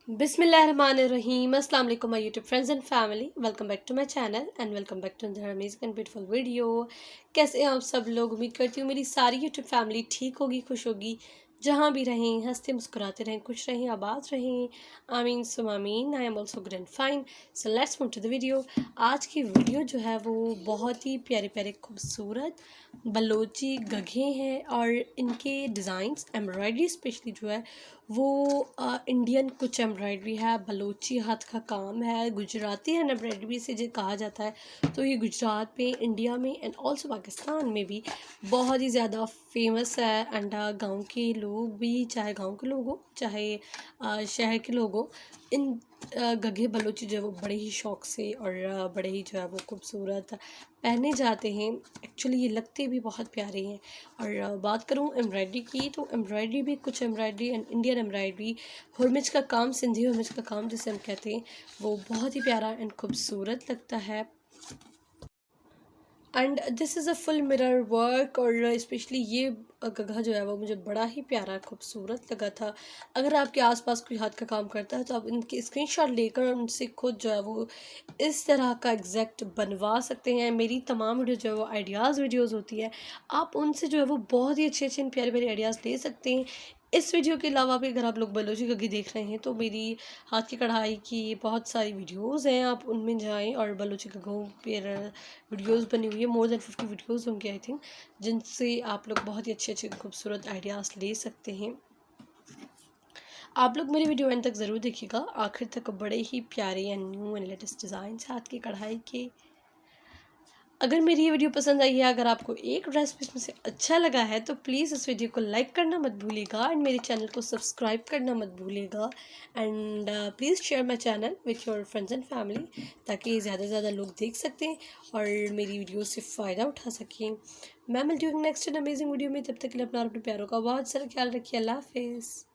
Bismillahirrahmanirrahim. Assalamu alaikum my YouTube friends and family. Welcome back to my channel and welcome back to another amazing and beautiful video. कैसे हैं आप सब लोग? उम्मीद करती हूँ मेरी सारी YouTube फैमिली ठीक होगी, खुश होगी, जहाँ भी रहें हंसते मुस्कुराते रहें, खुश रहें, आबाद रहें, आमीन सुम आमीन. I am also good and fine. So let's move to the video. आज की वीडियो जो है वो बहुत ही प्यारे प्यारे खूबसूरत बलोची गघे हैं और इनके डिज़ाइंस एम्ब्रॉयडरी स्पेशली जो है वो इंडियन कुछ एम्ब्रॉयडरी है, बलोची हाथ का काम है, गुजराती है एम्ब्रॉयडरी से जो कहा जाता है. तो ये गुजरात में, इंडिया में एंड ऑल्सो पाकिस्तान में भी बहुत ही ज़्यादा फेमस है. एंड गांव के लोग भी, चाहे गांव के लोग हो चाहे शहर के लोग हो, इन गघे बलोची जो है वो बड़े ही शौक़ से और बड़े ही जो है वो खूबसूरत पहने जाते हैं. एक्चुअली ये लगते भी बहुत प्यारे हैं. और बात करूँ एम्ब्रॉयडरी की, तो एम्ब्रॉयडरी भी कुछ एम्ब्रॉयडरी एंड इंडियन एम्ब्रॉयडरी, हरमिच का काम, सिंधी हरमिच का काम जिसे हम कहते हैं, वो बहुत ही प्यारा एंड खूबसूरत लगता है. And this is a full mirror work. और स्पेशली ये गगहा जो है वो मुझे बड़ा ही प्यारा खूबसूरत लगा था. अगर आपके आसपास कोई हाथ का काम करता है तो आप इनके स्क्रीनशॉट लेकर उनसे खुद जो है वो इस तरह का एग्जैक्ट बनवा सकते हैं. मेरी तमाम वीडियो जो है वो आइडियाज़ वीडियोज़ होती है, आप उनसे जो है वो बहुत ही अच्छे अच्छे प्यारे प्यारे आइडियाज़ ले सकते हैं. इस वीडियो के अलावा भी अगर आप लोग बलोची गगी देख रहे हैं तो मेरी हाथ की कढ़ाई की बहुत सारी वीडियोस हैं, आप उनमें जाएं और बलोची गगों पर वीडियोस बनी हुई है. मोर देन 50 वीडियोस होंगे आई थिंक, जिनसे आप लोग बहुत ही अच्छे अच्छे खूबसूरत आइडियाज़ ले सकते हैं. आप लोग मेरी वीडियो एंड तक ज़रूर देखिएगा, आखिर तक. बड़े ही प्यारे and new and latest design हाथ की कढ़ाई के. अगर मेरी ये वीडियो पसंद आई है, अगर आपको एक ड्रेस पीस में से अच्छा लगा है तो प्लीज़ इस वीडियो को लाइक करना मत भूलिएगा एंड मेरे चैनल को सब्सक्राइब करना मत भूलिएगा. And please share my channel with your friends and family, ताकि ज़्यादा से ज़्यादा लोग देख सकें और मेरी वीडियो से फ़ायदा उठा सकें. मैं मिलती हूँ नेक्स्ट अमेजिंग वीडियो में. तब तक के लिए अपना और अपने प्यारों का बहुत सारा ख्याल रखिए. अल्लाह हाफिज़.